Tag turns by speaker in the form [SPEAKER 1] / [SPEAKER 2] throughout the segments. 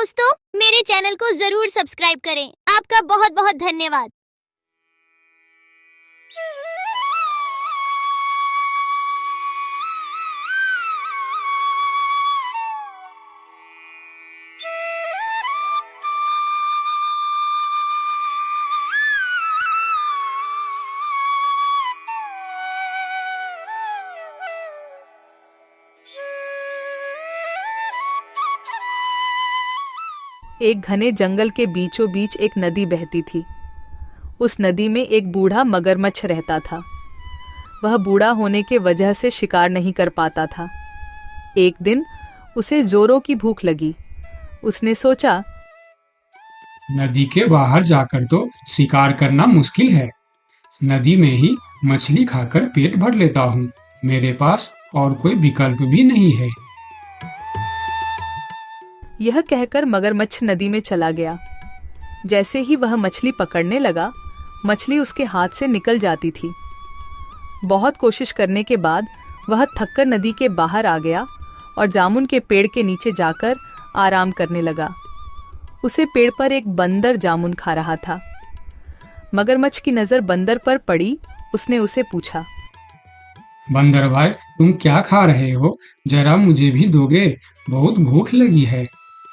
[SPEAKER 1] दोस्तों, मेरे चैनल को जरूर सब्सक्राइब करें। आपका बहुत बहुत धन्यवाद।
[SPEAKER 2] एक घने जंगल के बीचों बीच एक नदी बहती थी। उस नदी में एक बूढ़ा मगरमच्छ रहता था। वह बूढ़ा होने के वजह से शिकार नहीं कर पाता था। एक दिन उसे जोरों की भूख लगी। उसने सोचा,
[SPEAKER 3] नदी के बाहर जाकर तो शिकार करना मुश्किल है। नदी में ही मछली खाकर पेट भर लेता हूँ। मेरे पास और कोई विकल्प भी नहीं है।
[SPEAKER 2] यह कहकर मगरमच्छ नदी में चला गया। जैसे ही वह मछली पकड़ने लगा, मछली उसके हाथ से निकल जाती थी। बहुत कोशिश करने के बाद वह थककर नदी के बाहर आ गया और जामुन के पेड़ के नीचे जाकर आराम करने लगा। उसे पेड़ पर एक बंदर जामुन खा रहा था। मगरमच्छ की नजर बंदर पर पड़ी। उसने उसे पूछा,
[SPEAKER 3] बंदर भाई, तुम क्या खा रहे हो? जरा मुझे भी दोगे? बहुत भूख लगी है।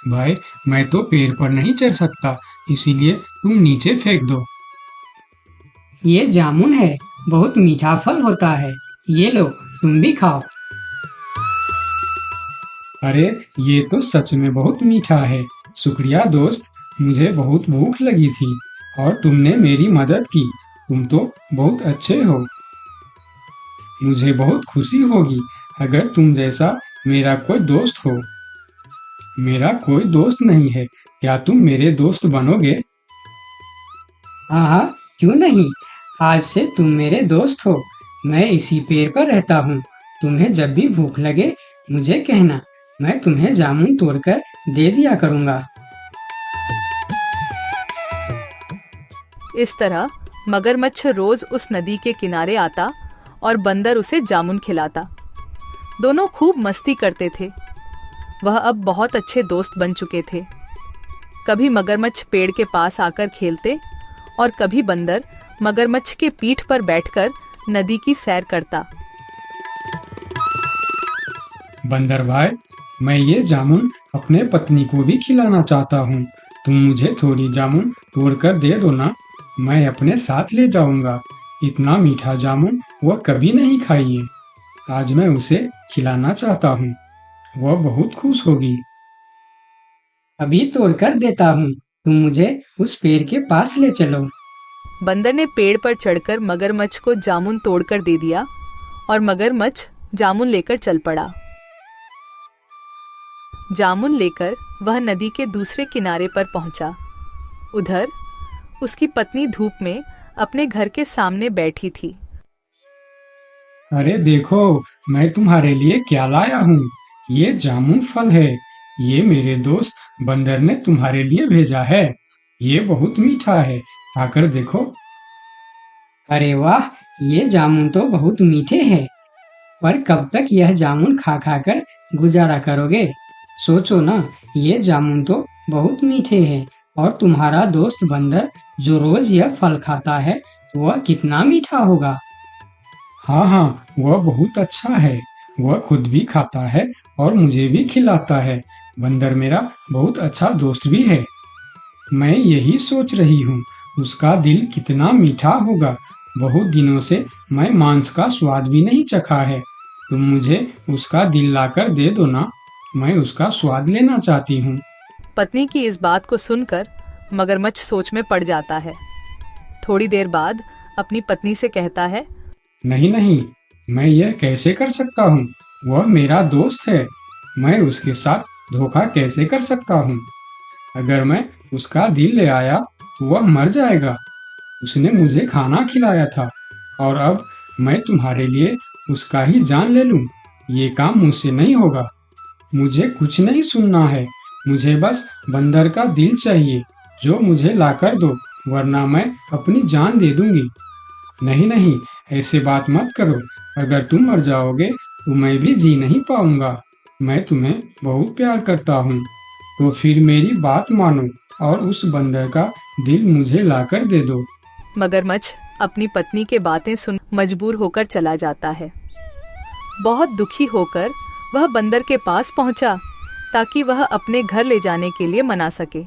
[SPEAKER 3] भाई, मैं तो पेड़ पर नहीं चढ़ सकता, इसीलिए तुम नीचे फेंक दो।
[SPEAKER 4] ये जामुन है, बहुत मीठा फल होता है। ये लो, तुम भी खाओ।
[SPEAKER 3] अरे, ये तो सच में बहुत मीठा है। शुक्रिया दोस्त, मुझे बहुत भूख लगी थी और तुमने मेरी मदद की। तुम तो बहुत अच्छे हो। मुझे बहुत खुशी होगी अगर तुम जैसा मेरा कोई दोस्त हो। मेरा कोई दोस्त नहीं है, क्या तुम मेरे दोस्त बनोगे?
[SPEAKER 4] हाँ हाँ, क्यों नहीं। आज से तुम मेरे दोस्त हो। मैं इसी पेड़ पर रहता हूँ। तुम्हें जब भी भूख लगे मुझे कहना, मैं तुम्हें जामुन तोड़कर दे दिया करूँगा।
[SPEAKER 2] इस तरह मगरमच्छ रोज उस नदी के किनारे आता और बंदर उसे जामुन खिलाता। दोनों खूब मस्ती करते थे। वह अब बहुत अच्छे दोस्त बन चुके थे। कभी मगरमच्छ पेड़ के पास आकर खेलते और कभी बंदर मगरमच्छ के पीठ पर बैठकर नदी की सैर करता।
[SPEAKER 3] बंदर भाई, मैं ये जामुन अपने पत्नी को भी खिलाना चाहता हूँ। तुम मुझे थोड़ी जामुन तोड़कर दे दो ना, मैं अपने साथ ले जाऊंगा। इतना मीठा जामुन वह कभी नहीं खाई है। आज मैं उसे खिलाना चाहता हूँ, वह बहुत खुश होगी।
[SPEAKER 4] अभी तोड़कर देता हूँ, तुम मुझे उस पेड़ के पास ले चलो।
[SPEAKER 2] बंदर ने पेड़ पर चढ़कर मगरमच्छ को जामुन तोड़कर दे दिया और मगरमच्छ जामुन लेकर चल पड़ा। जामुन लेकर वह नदी के दूसरे किनारे पर पहुंचा। उधर उसकी पत्नी धूप में अपने घर के सामने बैठी थी।
[SPEAKER 3] अरे देखो, मैं तुम्हारे लिए क्या लाया हूँ। ये जामुन फल है। ये मेरे दोस्त बंदर ने तुम्हारे लिए भेजा है। ये बहुत मीठा है, खाकर देखो।
[SPEAKER 4] अरे वाह, ये जामुन तो बहुत मीठे हैं। पर कब तक यह जामुन खा खा कर गुजारा करोगे? सोचो ना, ये जामुन तो बहुत मीठे हैं और तुम्हारा दोस्त बंदर जो रोज यह फल खाता है, वह कितना मीठा होगा।
[SPEAKER 3] हाँ हाँ, वह बहुत अच्छा है। वह खुद भी खाता है और मुझे भी खिलाता है। बंदर मेरा बहुत अच्छा दोस्त भी है। मैं यही सोच रही हूँ, उसका दिल कितना मीठा होगा। बहुत दिनों से मैं मांस का स्वाद भी नहीं चखा है। तुम मुझे उसका दिल लाकर दे दो ना, मैं उसका स्वाद लेना चाहती हूँ।
[SPEAKER 2] पत्नी की इस बात को सुनकर मगरमच्छ सोच में पड़ जाता है। थोड़ी देर बाद अपनी पत्नी से कहता है,
[SPEAKER 3] नहीं नहीं, मैं यह कैसे कर सकता हूँ? वह मेरा दोस्त है। मैं उसके साथ धोखा कैसे कर सकता हूँ? अगर मैं उसका दिल ले आया तो वह मर जाएगा। उसने मुझे खाना खिलाया था और अब मैं तुम्हारे लिए उसका ही जान ले लूं। ये काम मुझसे नहीं होगा। मुझे कुछ नहीं सुनना है। मुझे बस बंदर का दिल चाहिए, जो मुझे लाकर दो, वरना मैं अपनी जान दे दूंगी। नहीं नहीं, ऐसे बात मत करो। अगर तुम मर जाओगे तो मैं भी जी नहीं पाऊंगा। मैं तुम्हें बहुत प्यार करता हूँ। तो फिर मेरी बात मानो और उस बंदर का दिल मुझे लाकर दे दो।
[SPEAKER 2] मगरमच्छ अपनी पत्नी के बातें सुन मजबूर होकर चला जाता है। बहुत दुखी होकर वह बंदर के पास पहुंचा ताकि वह अपने घर ले जाने के लिए मना सके।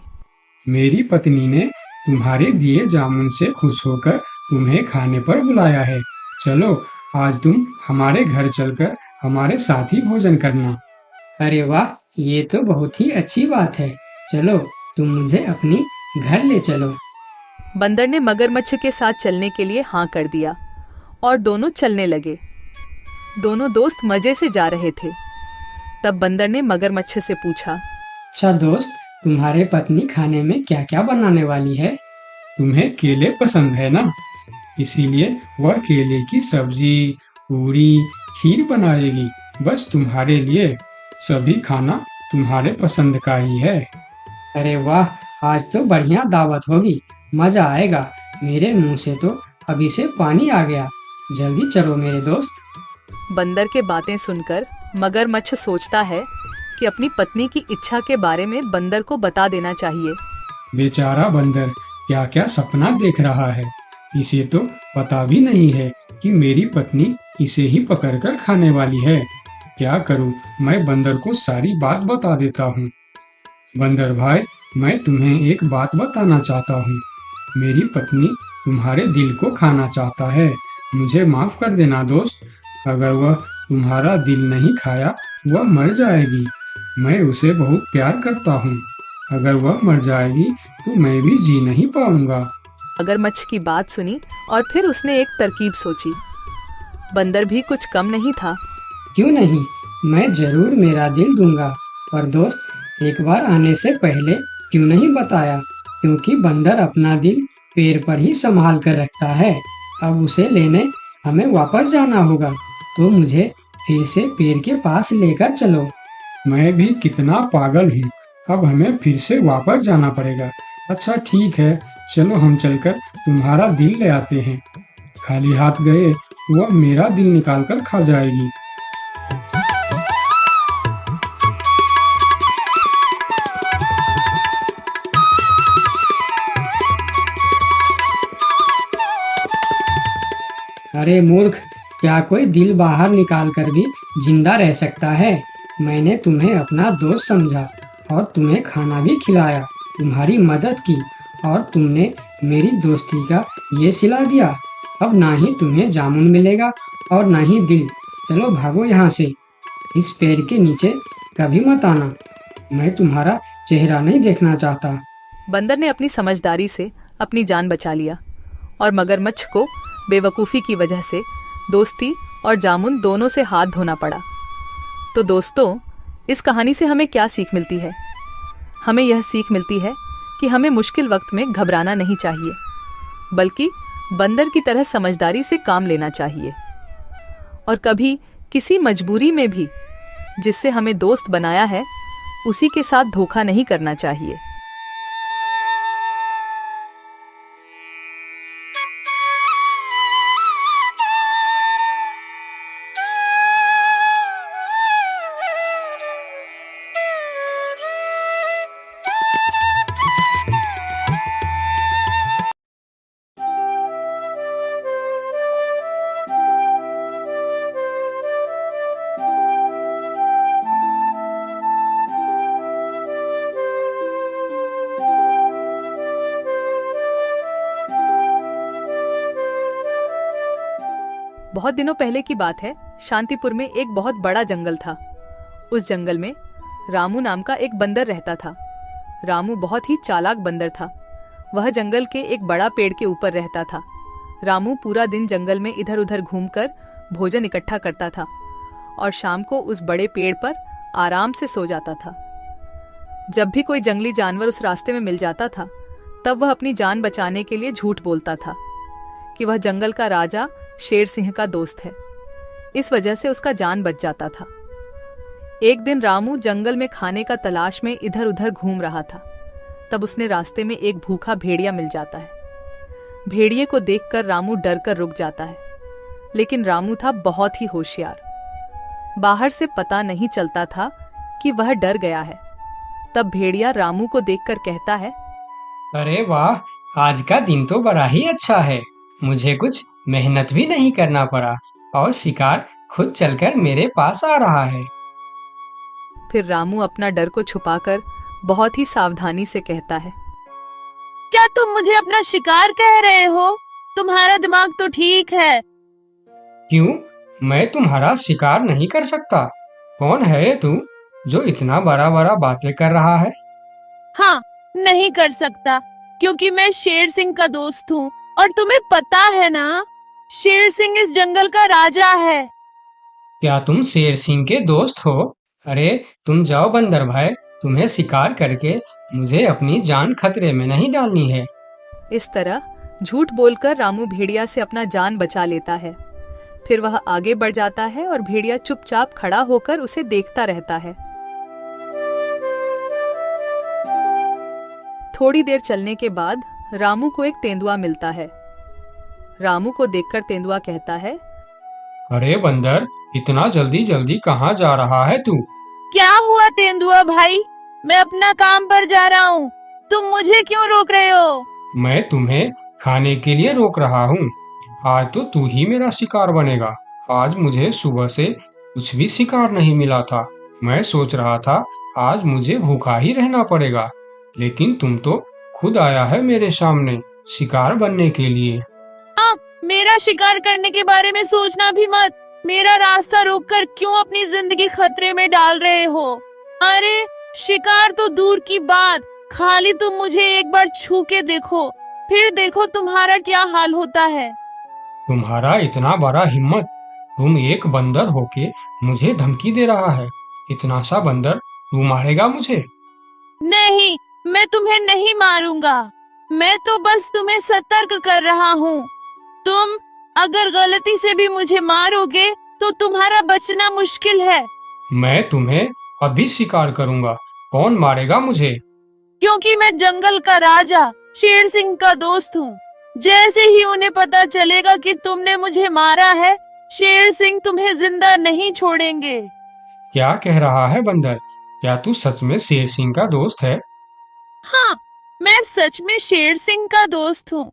[SPEAKER 3] मेरी पत्नी ने तुम्हारे दिए जामुन से खुश होकर तुम्हें खाने पर बुलाया है। चलो आज तुम हमारे घर चलकर हमारे साथ ही भोजन करना।
[SPEAKER 4] अरे वाह, ये तो बहुत ही अच्छी बात है। चलो तुम मुझे अपनी घर ले चलो।
[SPEAKER 2] बंदर ने मगरमच्छ के साथ चलने के लिए हाँ कर दिया और दोनों चलने लगे। दोनों दोस्त मजे से जा रहे थे। तब बंदर ने मगरमच्छ से पूछा,
[SPEAKER 4] अच्छा दोस्त, तुम्हारे पत्नी खाने में क्या क्या बनाने वाली है?
[SPEAKER 3] तुम्हें केले पसंद है ना, इसीलिए वह केले की सब्जी, पूरी, खीर बनाएगी। बस तुम्हारे लिए। सभी खाना तुम्हारे पसंद का ही है।
[SPEAKER 4] अरे वाह, आज तो बढ़िया दावत होगी, मजा आएगा। मेरे मुंह से तो अभी से पानी आ गया। जल्दी चलो मेरे दोस्त।
[SPEAKER 2] बंदर के बातें सुनकर मगरमच्छ सोचता है कि अपनी पत्नी की इच्छा के बारे में बंदर को बता देना चाहिए।
[SPEAKER 3] बेचारा बंदर क्या क्या सपना देख रहा है। इसे तो पता भी नहीं है कि मेरी पत्नी इसे ही पकड़कर खाने वाली है। क्या करूं, मैं बंदर को सारी बात बता देता हूँ। बंदर भाई, मैं तुम्हें एक बात बताना चाहता हूँ। मेरी पत्नी तुम्हारे दिल को खाना चाहता है। मुझे माफ कर देना दोस्त। अगर वह तुम्हारा दिल नहीं खाया, वह मर जाएगी। मैं उसे बहुत प्यार करता हूँ। अगर वह मर जाएगी तो मैं भी जी नहीं पाऊंगा।
[SPEAKER 2] मगरमच्छ की बात सुनी और फिर उसने एक तरकीब सोची। बंदर भी कुछ कम नहीं था।
[SPEAKER 4] क्यों नहीं, मैं जरूर मेरा दिल दूंगा। पर दोस्त, एक बार आने से पहले क्यों नहीं बताया? क्योंकि बंदर अपना दिल पेड़ पर ही संभाल कर रखता है। अब उसे लेने हमें वापस जाना होगा, तो मुझे फिर से पेड़ के पास लेकर चलो।
[SPEAKER 3] मैं भी कितना पागल हूँ। अब हमें फिर से वापस जाना पड़ेगा। अच्छा ठीक है, चलो हम चलकर तुम्हारा दिल ले आते हैं। खाली हाथ गए वह मेरा दिल निकाल कर खा जाएगी।
[SPEAKER 4] अरे मूर्ख, क्या कोई दिल बाहर निकाल कर भी जिंदा रह सकता है? मैंने तुम्हें अपना दोस्त समझा और तुम्हें खाना भी खिलाया, तुम्हारी मदद की और तुमने मेरी दोस्ती का ये सिला दिया। अब ना ही तुम्हें जामुन मिलेगा और ना ही दिल। चलो भागो यहाँ से। इस पेड़ के नीचे कभी मत आना। मैं तुम्हारा चेहरा नहीं देखना चाहता।
[SPEAKER 2] बंदर ने अपनी समझदारी से अपनी जान बचा लिया और मगरमच्छ को बेवकूफ़ी की वजह से दोस्ती और जामुन दोनों से हाथ धोना पड़ा। तो दोस्तों, इस कहानी से हमें क्या सीख मिलती है? हमें यह सीख मिलती है कि हमें मुश्किल वक्त में घबराना नहीं चाहिए, बल्कि बंदर की तरह समझदारी से काम लेना चाहिए। और कभी किसी मजबूरी में भी जिससे हमें दोस्त बनाया है, उसी के साथ धोखा नहीं करना चाहिए। बहुत दिनों पहले की बात है। शांतिपुर में एक बहुत बड़ा जंगल था। उस जंगल में रामू नाम का एक बंदर रहता था। रामू बहुत ही चालाक बंदर था। वह जंगल के एक बड़ा पेड़ के ऊपर रहता था। रामू पूरा दिन जंगल में इधर उधर घूमकर भोजन इकट्ठा करता था और शाम को उस बड़े पेड़ पर आराम से सो जाता था। जब भी कोई जंगली जानवर उस रास्ते में मिल जाता था, तब वह अपनी जान बचाने के लिए झूठ बोलता था कि वह जंगल का राजा शेर सिंह का दोस्त है। इस वजह से उसका जान बच जाता था। एक दिन रामू जंगल में खाने का तलाश में इधर उधर घूम रहा था। तब उसने रास्ते में एक भूखा भेड़िया मिल जाता है। भेड़िए को देखकर रामू डर कर रुक जाता है, लेकिन रामू था बहुत ही होशियार। बाहर से पता नहीं चलता था कि वह डर गया है। तब भेड़िया रामू को देखकर कहता है,
[SPEAKER 4] अरे वाह, आज का दिन तो बड़ा ही अच्छा है। मुझे कुछ मेहनत भी नहीं करना पड़ा और शिकार खुद चलकर मेरे पास आ रहा है।
[SPEAKER 2] फिर रामू अपना डर को छुपाकर बहुत ही सावधानी से कहता है,
[SPEAKER 5] क्या तुम मुझे अपना शिकार कह रहे हो? तुम्हारा दिमाग तो ठीक है।
[SPEAKER 4] क्यों? मैं तुम्हारा शिकार नहीं कर सकता। कौन है रे तू जो इतना बड़ा बड़ा बातें कर रहा है?
[SPEAKER 5] हाँ, नहीं कर सकता क्योंकि मैं शेर सिंह का दोस्त हूँ और तुम्हें पता है ना, शेर सिंह इस जंगल का राजा है।
[SPEAKER 4] क्या तुम शेर सिंह के दोस्त हो? अरे तुम जाओ बंदर भाई, तुम्हें शिकार करके मुझे अपनी जान खतरे में नहीं डालनी है।
[SPEAKER 2] इस तरह झूठ बोलकर रामू भेड़िया से अपना जान बचा लेता है। फिर वह आगे बढ़ जाता है और भेड़िया चुपचाप खड़ा होकर उसे देखता रहता है। थोड़ी देर चलने के बाद रामू को एक तेंदुआ मिलता है। रामू को देखकर तेंदुआ कहता है,
[SPEAKER 4] अरे बंदर, इतना जल्दी जल्दी कहाँ जा रहा है तू?
[SPEAKER 5] क्या हुआ तेंदुआ भाई? मैं अपना काम पर जा रहा हूँ, तुम मुझे क्यों रोक रहे हो?
[SPEAKER 4] मैं तुम्हें खाने के लिए रोक रहा हूँ। आज तो तू ही मेरा शिकार बनेगा। आज मुझे सुबह से कुछ भी शिकार नहीं मिला था। मैं सोच रहा था आज मुझे भूखा ही रहना पड़ेगा, लेकिन तुम तो खुद आया है मेरे सामने शिकार बनने के लिए।
[SPEAKER 5] मेरा शिकार करने के बारे में सोचना भी मत। मेरा रास्ता रोककर क्यों अपनी जिंदगी खतरे में डाल रहे हो? अरे शिकार तो दूर की बात, खाली तुम मुझे एक बार छू के देखो, फिर देखो तुम्हारा क्या हाल होता है।
[SPEAKER 4] तुम्हारा इतना बड़ा हिम्मत, तुम एक बंदर होके मुझे धमकी दे रहा है। इतना सा बंदर तू मारेगा मुझे?
[SPEAKER 5] नहीं, मैं तुम्हें नहीं मारूंगा। मैं तो बस तुम्हें सतर्क कर रहा हूँ। तुम अगर गलती से भी मुझे मारोगे तो तुम्हारा बचना मुश्किल है।
[SPEAKER 4] मैं तुम्हें अभी शिकार करूंगा। कौन मारेगा मुझे?
[SPEAKER 5] क्योंकि मैं जंगल का राजा शेर सिंह का दोस्त हूँ। जैसे ही उन्हें पता चलेगा कि तुमने मुझे मारा है, शेर सिंह तुम्हें जिंदा नहीं छोड़ेंगे।
[SPEAKER 4] क्या कह रहा है बंदर? क्या तू सच में शेर सिंह का दोस्त है?
[SPEAKER 5] हाँ, मैं सच में शेर सिंह का दोस्त हूँ।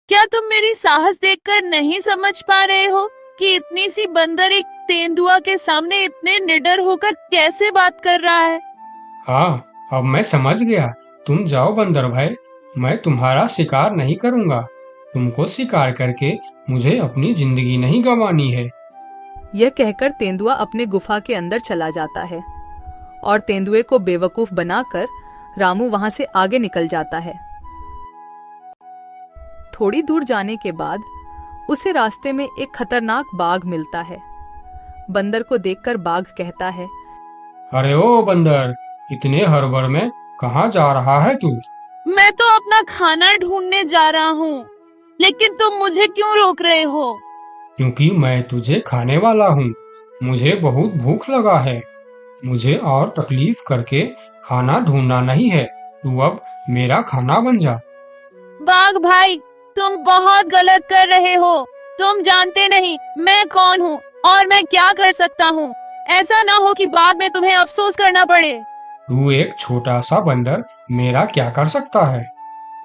[SPEAKER 5] क्या तुम मेरी साहस देखकर नहीं समझ पा रहे हो कि इतनी सी बंदर एक तेंदुआ के सामने इतने निडर होकर कैसे बात कर रहा है?
[SPEAKER 4] हाँ, अब मैं समझ गया। तुम जाओ बंदर भाई, मैं तुम्हारा शिकार नहीं करूंगा। तुमको शिकार करके मुझे अपनी जिंदगी नहीं गंवानी है।
[SPEAKER 2] यह कहकर तेंदुआ अपने गुफा के अंदर चला जाता है और तेंदुए को बेवकूफ बनाकर रामू वहां से आगे निकल जाता है। थोड़ी दूर जाने के बाद उसे रास्ते में एक खतरनाक बाघ मिलता है। बंदर को देखकर बाघ कहता है,
[SPEAKER 4] अरे ओ बंदर, इतने हड़बड़ में कहाँ जा रहा है तू?
[SPEAKER 5] मैं तो अपना खाना ढूंढने जा रहा हूँ, लेकिन तुम मुझे क्यों रोक रहे हो?
[SPEAKER 4] क्योंकि मैं तुझे खाने वाला हूँ। मुझे बहुत भूख लगा है। मुझे और तकलीफ करके खाना ढूंढना नहीं है। तू अब मेरा खाना बन जा।
[SPEAKER 5] बाघ भाई, तुम बहुत गलत कर रहे हो। तुम जानते नहीं मैं कौन हूँ और मैं क्या कर सकता हूँ। ऐसा ना हो कि बाद में तुम्हें अफसोस करना पड़े।
[SPEAKER 4] तू एक छोटा सा बंदर मेरा क्या कर सकता है?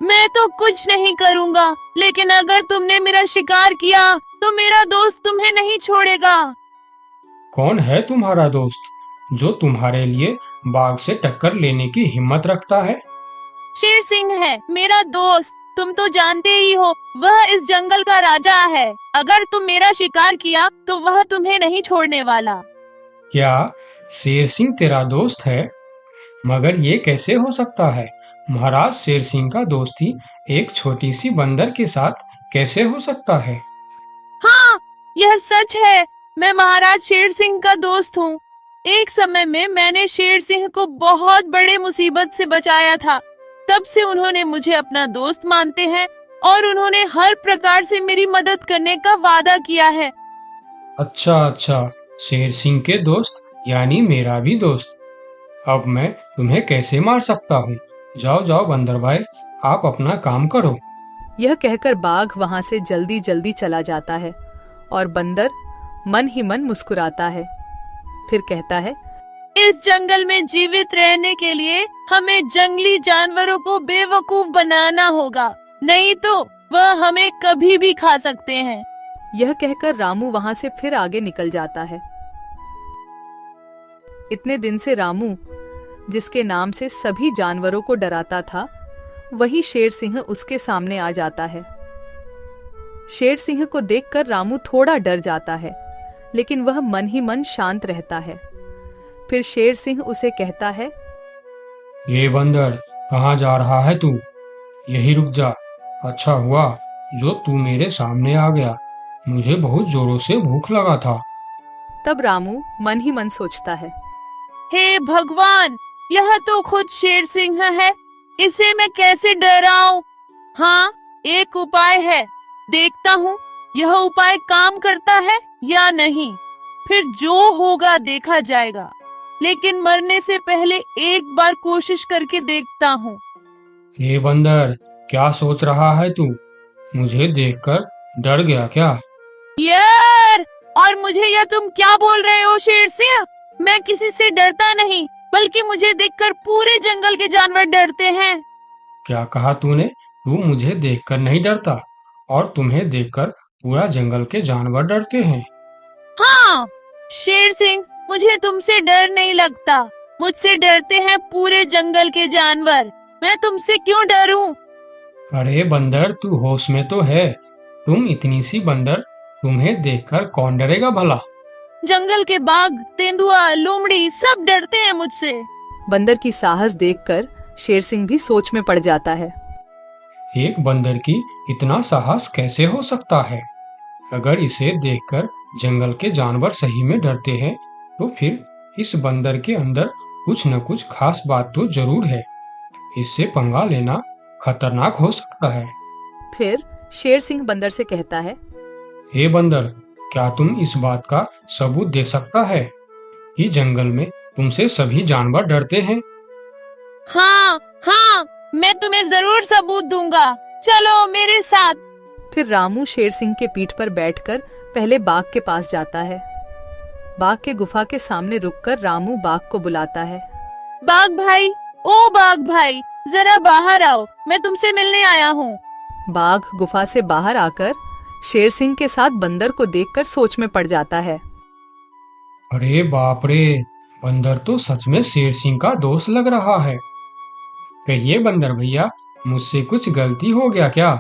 [SPEAKER 5] मैं तो कुछ नहीं करूँगा, लेकिन अगर तुमने मेरा शिकार किया तो मेरा दोस्त तुम्हें नहीं छोड़ेगा।
[SPEAKER 4] कौन है तुम्हारा दोस्त जो तुम्हारे लिए बाघ से टक्कर लेने की हिम्मत रखता है?
[SPEAKER 5] शेर सिंह है मेरा दोस्त। तुम तो जानते ही हो, वह इस जंगल का राजा है। अगर तुम मेरा शिकार किया तो वह तुम्हें नहीं छोड़ने वाला।
[SPEAKER 4] क्या शेर सिंह तेरा दोस्त है? मगर ये कैसे हो सकता है? महाराज शेर सिंह का दोस्ती एक छोटी सी बंदर के साथ कैसे हो सकता है?
[SPEAKER 5] हाँ, यह सच है। मैं महाराज शेर सिंह का दोस्त हूँ। एक समय में मैंने शेर सिंह को बहुत बड़े मुसीबत से बचाया था। तब से उन्होंने मुझे अपना दोस्त मानते हैं और उन्होंने हर प्रकार से मेरी मदद करने का वादा किया है।
[SPEAKER 4] अच्छा, शेर सिंह के दोस्त यानी मेरा भी दोस्त। अब मैं तुम्हें कैसे मार सकता हूँ? जाओ बंदर भाई, आप अपना काम करो।
[SPEAKER 2] यह कहकर बाघ वहां से जल्दी जल्दी चला जाता है और बंदर मन ही मन मुस्कुराता है। फिर कहता है,
[SPEAKER 5] इस जंगल में जीवित रहने के लिए हमें जंगली जानवरों को बेवकूफ बनाना होगा, नहीं तो वह हमें कभी भी खा सकते हैं।
[SPEAKER 2] यह कहकर रामू वहां से फिर आगे निकल जाता है। इतने दिन से रामू, जिसके नाम से सभी जानवरों को डराता था, वही शेर सिंह उसके सामने आ जाता है। शेर सिंह को देखकर रामू थोड़ा डर जाता है, लेकिन वह मन ही मन शांत रहता है। फिर शेर सिंह उसे कहता है,
[SPEAKER 3] ये बंदर, कहाँ जा रहा है तू? यही रुक जा। अच्छा हुआ जो तू मेरे सामने आ गया, मुझे बहुत जोरों से भूख लगा था।
[SPEAKER 2] तब रामू मन ही मन सोचता है,
[SPEAKER 5] हे भगवान, यह तो खुद शेर सिंह है, इसे मैं कैसे डराऊं? हाँ, एक उपाय है, देखता हूँ यह उपाय काम करता है या नहीं, फिर जो होगा देखा जाएगा। लेकिन मरने से पहले एक बार कोशिश करके देखता हूँ।
[SPEAKER 3] ये बंदर, क्या सोच रहा है तू? मुझे देखकर डर गया क्या?
[SPEAKER 5] यार, और मुझे यह तुम क्या बोल रहे हो शेर सिंह? मैं किसी से डरता नहीं, बल्कि मुझे देखकर पूरे जंगल के जानवर डरते हैं।
[SPEAKER 3] क्या कहा तूने? तू मुझे देखकर नहीं डरता और तुम्हें देखकर पूरा जंगल के जानवर डरते हैं?
[SPEAKER 5] हाँ शेर सिंह, मुझे तुमसे डर नहीं लगता, मुझसे डरते हैं पूरे जंगल के जानवर। मैं तुमसे क्यों डरूं?
[SPEAKER 3] अरे बंदर, तू होश में तो है? तुम इतनी सी बंदर, तुम्हें देखकर कौन डरेगा भला?
[SPEAKER 5] जंगल के बाघ, तेंदुआ, लोमड़ी सब डरते हैं मुझसे।
[SPEAKER 2] बंदर की साहस देखकर शेर सिंह भी सोच में पड़ जाता है।
[SPEAKER 3] एक बंदर की इतना साहस कैसे हो सकता है? अगर इसे देखकर जंगल के जानवर सही में डरते हैं, तो फिर इस बंदर के अंदर कुछ न कुछ खास बात तो जरूर है। इससे पंगा लेना खतरनाक हो सकता है।
[SPEAKER 2] फिर शेर सिंह बंदर से कहता है,
[SPEAKER 3] हे बंदर, क्या तुम इस बात का सबूत दे सकता है कि जंगल में तुमसे सभी जानवर डरते हैं?
[SPEAKER 5] हाँ हाँ, मैं तुम्हें जरूर सबूत दूंगा, चलो मेरे साथ।
[SPEAKER 2] फिर रामू शेर सिंह के पीठ पर बैठकर पहले बाघ के पास जाता है। बाघ के गुफा के सामने रुककर रामू बाघ को बुलाता है।
[SPEAKER 5] बाघ भाई, ओ बाघ भाई, जरा बाहर आओ, मैं तुमसे मिलने आया हूँ।
[SPEAKER 2] बाघ गुफा से बाहर आकर शेर सिंह के साथ बंदर को देखकर सोच में पड़ जाता है।
[SPEAKER 3] अरे बाप रे, बंदर तो सच में शेर सिंह का दोस्त लग रहा है। कहिए बंदर भैया, मुझसे कुछ गलती हो गया क्या?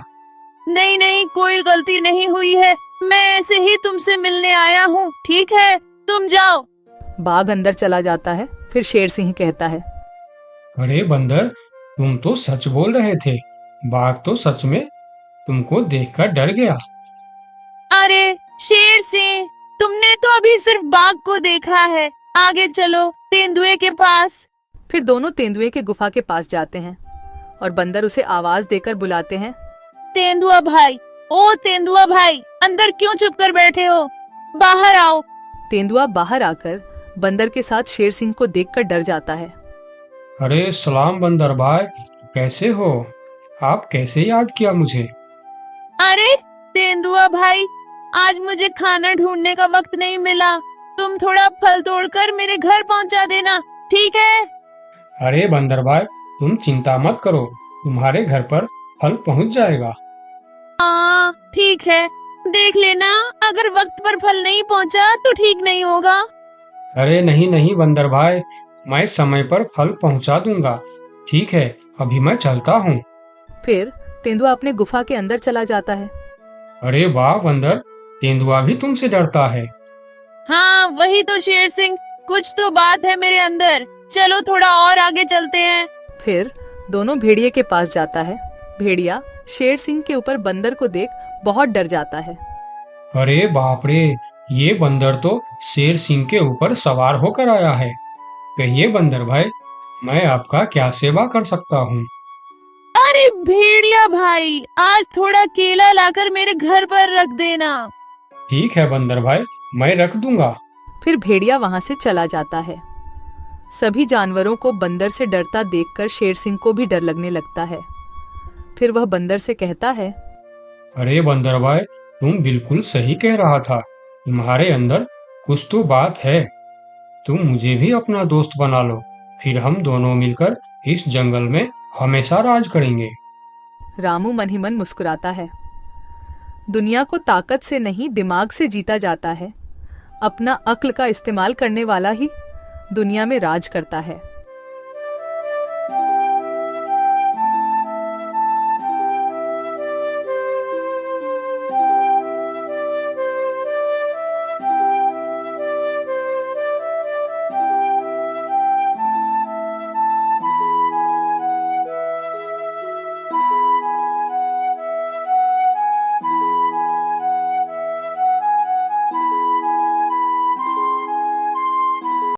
[SPEAKER 5] नहीं नहीं, कोई गलती नहीं हुई है, मैं ऐसे ही तुमसे मिलने आया हूँ, ठीक है तुम जाओ।
[SPEAKER 2] बाघ अंदर चला जाता है। फिर शेर सिंह कहता है,
[SPEAKER 3] अरे बंदर, तुम तो सच बोल रहे थे। बाघ तो सच में तुमको देखकर डर गया।
[SPEAKER 5] अरे शेर सिंह, तुमने तो अभी सिर्फ बाघ को देखा है, आगे चलो तेंदुए के पास।
[SPEAKER 2] फिर दोनों तेंदुए के गुफा के पास जाते हैं और बंदर उसे आवाज देकर बुलाते हैं।
[SPEAKER 5] तेंदुआ भाई, ओ तेंदुआ भाई, अंदर क्यों चुप कर बैठे हो, बाहर आओ।
[SPEAKER 2] तेंदुआ बाहर आकर बंदर के साथ शेर सिंह को देखकर डर जाता है।
[SPEAKER 3] अरे सलाम बंदर भाई, कैसे हो? आप कैसे याद किया मुझे?
[SPEAKER 5] अरे तेंदुआ भाई, आज मुझे खाना ढूंढने का वक्त नहीं मिला, तुम थोड़ा फल तोड़कर मेरे घर पहुंचा देना, ठीक है?
[SPEAKER 3] अरे बंदर भाई, तुम चिंता मत करो, तुम्हारे घर पर फल पहुंच जाएगा।
[SPEAKER 5] हाँ ठीक है, देख लेना, अगर वक्त पर फल नहीं पहुंचा तो ठीक नहीं होगा।
[SPEAKER 3] अरे नहीं नहीं बंदर भाई, मैं समय पर फल पहुंचा दूंगा। ठीक है, अभी मैं चलता हूँ।
[SPEAKER 2] फिर तेंदुआ अपने गुफा के अंदर चला जाता है।
[SPEAKER 3] अरे वाह बंदर, तेंदुआ भी तुमसे डरता है।
[SPEAKER 5] हाँ वही तो शेर सिंह, कुछ तो बात है मेरे अंदर, चलो थोड़ा और आगे चलते हैं।
[SPEAKER 2] फिर दोनों भेड़िए के पास जाता है। भेड़िया शेर सिंह के ऊपर बंदर को देख बहुत डर जाता है।
[SPEAKER 3] अरे बाप रे, ये बंदर तो शेर सिंह के ऊपर सवार होकर आया है। कहिए बंदर भाई, मैं आपका क्या सेवा कर सकता हूँ?
[SPEAKER 5] अरे भेड़िया भाई, आज थोड़ा केला लाकर मेरे घर पर रख देना।
[SPEAKER 3] ठीक है बंदर भाई, मैं रख दूंगा।
[SPEAKER 2] फिर भेड़िया वहां से चला जाता है। सभी जानवरों को बंदर से डरता देखकर शेर सिंह को भी डर लगने लगता है। फिर वह बंदर से कहता है,
[SPEAKER 3] अरे बंदर भाई, तुम बिल्कुल सही कह रहा था, तुम्हारे अंदर कुछ तो बात है। तुम मुझे भी अपना दोस्त बना लो, फिर हम दोनों मिलकर इस जंगल में हमेशा राज करेंगे।
[SPEAKER 2] रामू मन ही मन मुस्कुराता है। दुनिया को ताकत से नहीं दिमाग से जीता जाता है। अपना अक्ल का इस्तेमाल करने वाला ही दुनिया में राज करता है।